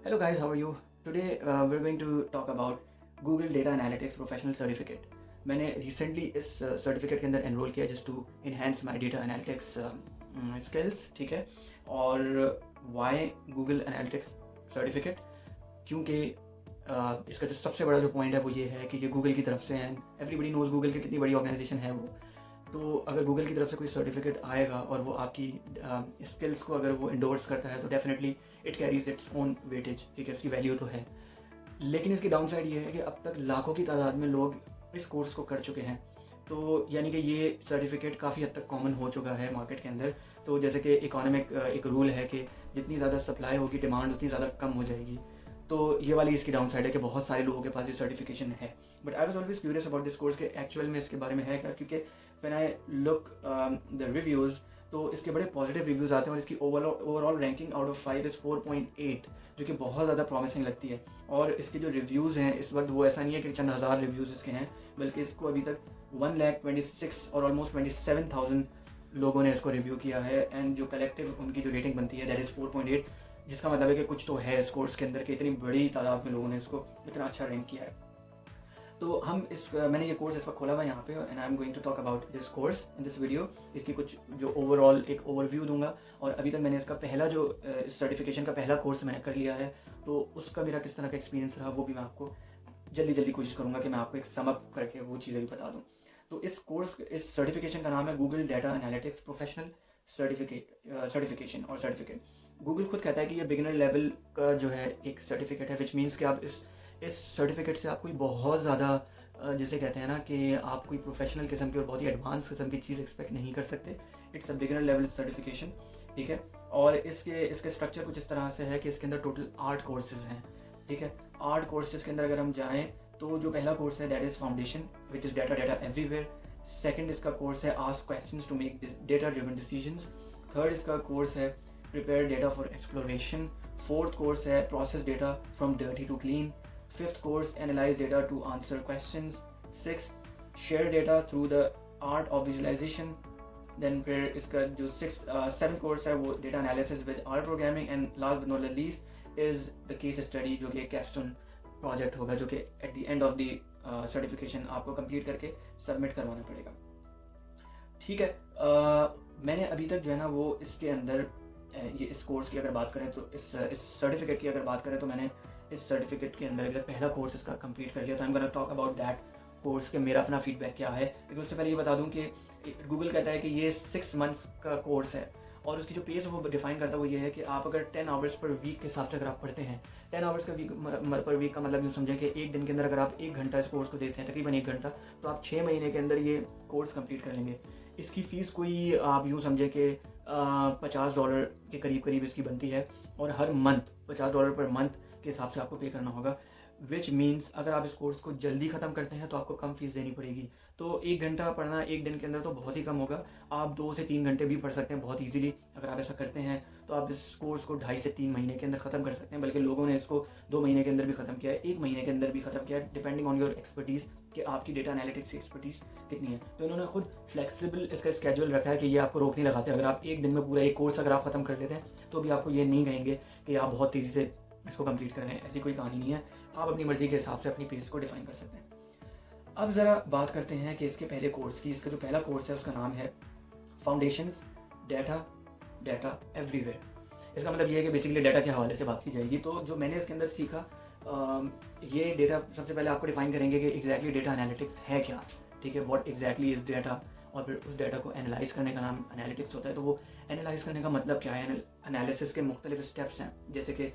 Hello guys, how are you? Today we're going to talk about Google Data Analytics Professional Certificate. मैंने recently इस certificate के अंदर enroll किया just to enhance my data analytics skills, ठीक है। और Y Google analytics certificate, क्योंकि इसका जो सबसे बड़ा जो पॉइंट है वो ये है कि ये गूगल की तरफ से है। एवरीबडी नोज गूगल की कितनी बड़ी ऑर्गेनाइजेशन है वो। तो अगर गूगल की तरफ से कोई सर्टिफिकेट आएगा और वो आपकी स्किल्स को अगर वो इंडोर्स करता है तो definitely it carries its own weightage, ठीक है, उसकी वैल्यू तो है। लेकिन इसकी डाउन साइड ये है कि अब तक लाखों की तादाद में लोग इस कोर्स को कर चुके हैं। तो यानी कि ये सर्टिफिकेट काफ़ी हद तक कॉमन हो चुका है मार्केट के अंदर। तो जैसे कि इकोनॉमिक एक रूल है कि जितनी ज़्यादा सप्लाई होगी डिमांड उतनी ज़्यादा कम हो जाएगी। तो ये वाली इसकी डाउन साइड है कि बहुत सारे लोगों के पास ये सर्टिफिकेशन है। But I was always curious about this course के एक्चुअल में इसके बारे में है क्या, क्योंकि when I look the reviews तो इसके बड़े पॉजिटिव रिव्यूज़ आते हैं और इसकी overall ranking out of 5 is 4.8, जो कि बहुत ज़्यादा प्रॉमिसिंग लगती है। और इसके जो रिव्यूज़ हैं इस वक्त वो ऐसा नहीं है कि चंद हज़ार रिव्यूज़ इसके हैं, बल्कि इसको अभी तक 1,26,000 और ऑलमोस्ट 27,000 लोगों ने इसको रिव्यू किया है। एंड जो कलेक्टिव उनकी जो रेटिंग बनती है दैट इज़ 4.8, जिसका मतलब है कि कुछ तो है इस कोर्स के अंदर कि इतनी बड़ी तादाद में लोगों ने इसको इतना अच्छा रैंक किया है। तो हम मैंने ये कोर्स इस वक्त खोला हुआ है यहाँ पे, and I am going to talk about this course in this video. इसकी कुछ जो ओवरऑल एक ओवरव्यू दूंगा, और अभी तक मैंने इसका पहला जो सर्टिफिकेशन का पहला कोर्स मैंने कर लिया है तो उसका मेरा किस तरह का एक्सपीरियंस रहा वो भी मैं आपको जल्दी कोशिश करूँगा कि मैं आपको एक समअप करके वो चीज़ें भी बता दूँ। तो इस सर्टिफिकेशन का नाम है Google data analytics professional certificate. Google खुद कहता है कि ये बिगिनर लेवल का जो है एक सर्टिफिकेट है, विच मीन्स कि आप इस सर्टिफिकेट से आप कोई बहुत ज़्यादा जिसे कहते हैं ना कि आप कोई प्रोफेशनल किस्म की और बहुत ही एडवांस किस्म की चीज़ एक्सपेक्ट नहीं कर सकते। It's a beginner level certification, ठीक है। और इसके स्ट्रक्चर कुछ इस तरह से है कि इसके अंदर टोटल 8 कोर्सेज हैं, ठीक है। 8 कोर्सेज के अंदर अगर हम जाएँ तो जो पहला कोर्स है that is foundation which is data everywhere. Second इसका कोर्स है ask questions to make data driven decisions. Third इसका कोर्स है prepare data for exploration. Fourth course है process data from dirty to clean. Fifth course, analyze data to answer questions. Sixth, share data through the art of visualization. Then फिर इसका जो seventh course है वो data analysis with R programming, and last but not the least is the case study, जो कि एक capstone project होगा जो कि at the end of the certification आपको complete करके submit करवाना पड़ेगा, ठीक है। मैंने अभी तक जो है ना वो इसके अंदर ये इस कोर्स की अगर बात करें तो इस सर्टिफिकेट की अगर बात करें तो मैंने इस सर्टिफिकेट के अंदर पहला कोर्स इसका कंप्लीट कर लिया। तो I am gonna talk about that course के मेरा अपना फीडबैक क्या है। लेकिन उससे पहले ये बता दूं कि गूगल कहता है कि ये 6 मंथ्स का कोर्स है, और उसकी जो पेस वो डिफाइन करता है वो ये है कि आप अगर 10 आवर्स पर वीक के हिसाब से अगर आप पढ़ते हैं, 10 आवर्स का पर वीक का मतलब यूँ समझें कि एक दिन के अंदर अगर आप 1 घंटा इस कोर्स को देते हैं, तकरीबन 1 घंटा, तो आप 6 महीने के अंदर ये कोर्स कंप्लीट कर लेंगे। इसकी फ़ीस कोई आप यूँ समझें कि $50 के करीब इसकी बनती है, और हर मंथ $50 पर मंथ के हिसाब से आपको पे करना होगा। विच मीन्स अगर आप इस कोर्स को जल्दी ख़त्म करते हैं तो आपको कम फीस देनी पड़ेगी। तो 1 घंटा पढ़ना एक दिन के अंदर तो बहुत ही कम होगा, आप 2 से 3 घंटे भी पढ़ सकते हैं बहुत ईजिली। अगर आप ऐसा करते हैं तो आप इस कोर्स को 2.5 से 3 महीने के अंदर ख़त्म कर सकते हैं, बल्कि लोगों ने इसको 2 महीने के अंदर भी ख़त्म किया है, 1 महीने के अंदर भी ख़त्म किया है, डिपेंडिंग ऑन योर एक्सपर्टीज़ कि आपकी डेटा एनालिटिक्स की एक्सपर्टीज़ कितनी है। तो इन्होंने खुद फ्लेक्सिबल इसका स्केड्यूल रखा है कि ये आपको रोक नहीं लगाते। अगर आप एक दिन में पूरा एक कोर्स अगर आप ख़त्म कर लेते हैं तो भी आपको ये नहीं कहेंगे कि आप बहुत तेज़ी से इसको कंप्लीट कर रहे हैं, ऐसी कोई कहानी नहीं है। आप अपनी मर्ज़ी के हिसाब से अपनी पेस को डिफाइन कर सकते हैं। अब ज़रा बात करते हैं कि इसके पहले कोर्स की। इसका जो पहला कोर्स है उसका नाम है फाउंडेशंस डेटा एवरीवेयर। इसका मतलब ये है कि बेसिकली डेटा के हवाले से बात की जाएगी। तो जो मैंने इसके अंदर सीखा, ये डेटा सबसे पहले आपको डिफाइन करेंगे कि एग्जैक्टली डेटा एनालिटिक्स है क्या, ठीक है, व्हाट एग्जैक्टली इज़ डेटा। और फिर उस डेटा को एनालाइज करने का नाम एनालिटिक्स होता है। तो वो एनालाइज करने का मतलब क्या है, एनालिसिस के मुख्तलिफ स्टेप्स हैं, जैसे कि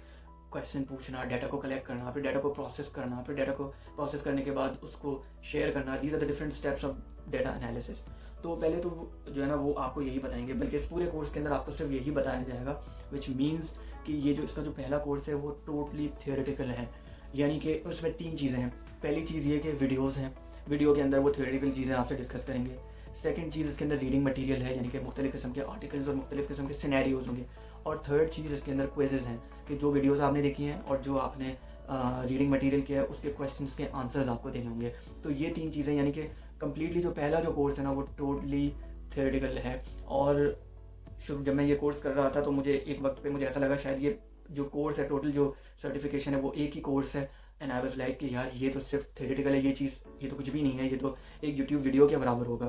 क्वेश्चन पूछना, डाटा को कलेक्ट करना, फिर डाटा को प्रोसेस करना, फिर डाटा को प्रोसेस करने के बाद उसको शेयर करना। These are the different steps of data analysis. तो पहले तो जो है ना वो आपको यही बताएंगे, बल्कि इस पूरे कोर्स के अंदर आपको सिर्फ यही बताया जाएगा, विच मीन्स कि ये जो इसका जो पहला कोर्स है वो टोटली थियोरेटिकल है। यानी कि उसमें 3 चीज़ें हैं। पहली चीज़ ये कि वीडियोज़ हैं, वीडियो के अंदर वो थियोरेटिकल चीज़ें आपसे डिस्कस करेंगे। सेकंड चीज़ इसके अंदर रीडिंग मटेरियल है, यानी कि मुख्तलिफ किस्म के आर्टिकल्स और मुख्तलिफ किस्म के सिनेरियोज होंगे। और थर्ड चीज़ इसके अंदर क्विजेज़ हैं कि जो वीडियोज़ आपने देखी हैं और जो आपने रीडिंग मटेरियल किया है उसके क्वेश्चंस के आंसर्स आपको देने होंगे। तो ये 3 चीज़ें, यानी कि कम्प्लीटली जो पहला जो कोर्स है ना वो टोटली थियोरेटिकल है। और जब मैं ये कोर्स कर रहा था तो मुझे एक वक्त पे मुझे ऐसा लगा शायद ये जो कोर्स है, टोटल जो सर्टिफिकेशन है वो एक ही कोर्स है। एंड आई वाज लाइक कि यार ये तो सिर्फ थ्योरेटिकल है, ये चीज़ ये तो कुछ भी नहीं है, ये तो एक यूट्यूब वीडियो के बराबर होगा।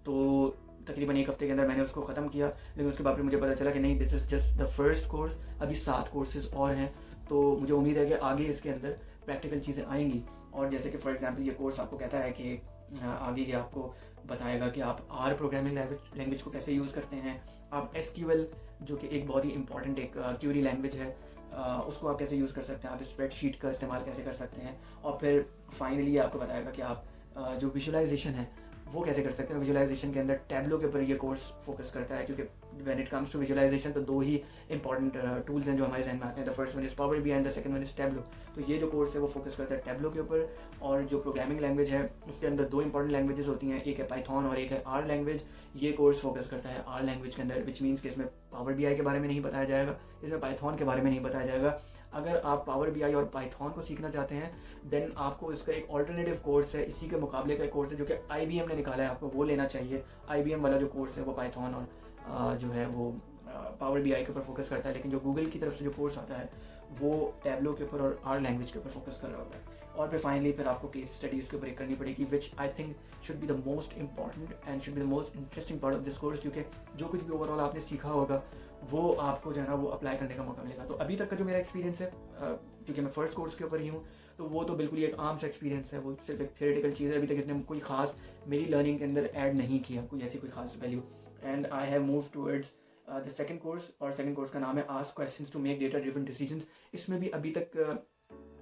तो तकरीबन एक हफ्ते के अंदर मैंने उसको ख़त्म किया, लेकिन उसके बाद फिर मुझे पता चला कि नहीं, this is just the first course, अभी 7 कोर्सेज और हैं। तो मुझे उम्मीद है कि आगे इसके अंदर प्रैक्टिकल चीज़ें आएंगी। और जैसे कि फॉर एग्जांपल ये कोर्स आपको कहता है कि आगे ये आपको बताएगा कि आप आर प्रोग्रामिंग लैंग्वेज को कैसे यूज़ करते हैं, आप एसक्यूएल जो कि एक बहुत ही इंपॉर्टेंट एक क्यूरी लैंग्वेज है, उसको आप कैसे यूज़ कर सकते हैं, आप स्प्रेडशीट का इस्तेमाल कैसे कर सकते हैं। और फिर फाइनली आपको बताएगा कि आप जो विजुअलाइजेशन है वो कैसे कर सकते हैं। विजुअलाइजेशन के अंदर टैबलो के ऊपर ये कोर्स फोकस करता है, क्योंकि when it comes to visualization तो 2 ही इंपॉर्टेंट टूल्स हैं जो हमारे जहन में आते हैं। The first one is power BI and the second one is Tableau. तो ये जो कोर्स है वो फोकस करता है टैबलो के ऊपर। और जो प्रोग्रामिंग लैंग्वेज है उसके अंदर 2 इंपॉर्टेंट लैंग्वेजेस होती हैं, एक है पाइथन और एक है आर लैंग्वेज। ये कोर्स फोकस करता है आर लैंग्वेज के अंदर, विच मीन्स कि इसमें पावर BI के बारे में नहीं बताया जाएगा, इसमें पाइथन के बारे में नहीं बताया जाएगा। अगर आप पावर BI और पाइथन को सीखना चाहते हैं देन आपको इसका एक ऑल्टरनेटिव कोर्स है, इसी के मुकाबले का एक कोर्स है जो कि IBM ने निकाला है, आपको वो लेना चाहिए। IBM वाला जो कोर्स है वो पाइथन और जो है वो पावर BI के ऊपर फोकस करता है, लेकिन जो गूगल की तरफ से जो कोर्स आता है वो टैबलो के ऊपर और आर लैंग्वेज के ऊपर फोकस कर रहा होता है। और फिर फाइनली फिर आपको केस स्टडीज़ के ऊपर एक करनी पड़ेगी, which I think should be the most important and should be the most interesting part of this course, क्योंकि जो कुछ भी ओवरऑल आपने सीखा होगा वो आपको जो है ना वो अप्लाई करने का मौका मिलेगा। तो अभी तक का जो मेरा एक्सपीरियंस है, क्योंकि मैं फर्स्ट कोर्स के ऊपर ही हूँ, तो वो तो बिल्कुल ही एक आम सा एक्सपीरियंस है, वो सिर्फ एक थियोरेटिकल चीज़ है। अभी तक इसने कोई खास मेरी लर्निंग के अंदर ऐड नहीं किया, कोई ऐसी कोई खास value. And I have move towards the second course, और सेकंड कोर्स का नाम है ask questions to make data driven decisions. इसमें भी अभी तक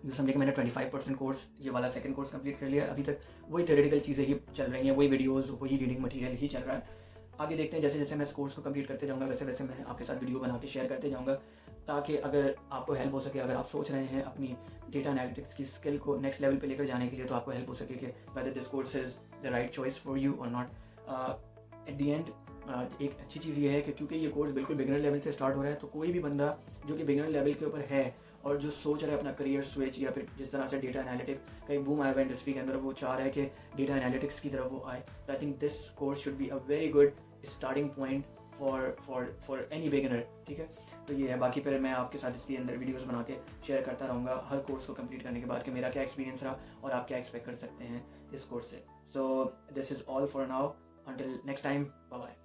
जो समझे कि मैंने 25% कोर्स ये वाला सेकंड कोर्स कंप्लीट कर लिया। अभी तक वही थ्योरेटिकल चीज़ें ही चल रही हैं, वही वीडियोस, वही रीडिंग मटेरियल ही चल रहा है। आगे देखते हैं, जैसे जैसे मैं इस कोर्स को कंप्लीट करते जाऊँगा वैसे वैसे मैं आपके साथ वीडियो बना के शेयर करते जाऊँगा, ताकि अगर आपको हेल्प हो सके, अगर आप सोच रहे हैं अपनी डेटा एनालिटिक्स की स्किल को नेक्स्ट लेवल पे लेकर जाने के लिए, तो आपको हेल्प हो सके कि whether this course is the right choice for you और नॉट। एट द एंड एक अच्छी चीज़ ये है कि क्योंकि ये कोर्स बिल्कुल बिगिनर लेवल से स्टार्ट हो रहा है, तो कोई भी बंदा जो कि बिगिनर लेवल के ऊपर है और जो सोच रहा है अपना करियर स्विच, या फिर जिस तरह से डेटा एनालिटिक्स का एक बूम आया हुआ इंडस्ट्री के अंदर, वो चाह रहा है कि डेटा एनालिटिक्स की तरफ वो आए, तो I think this course should be a very good starting point for any beginner. ठीक है, तो ये है। बाकी फिर मैं आपके साथ इसके अंदर वीडियोस बना के शेयर करता रहूँगा हर कोर्स को कंप्लीट करने के बाद कि मेरा क्या एक्सपीरियंस रहा और आप क्या एक्सपेक्ट कर सकते हैं इस कोर्स से। So this is all for now, until next time, bye bye.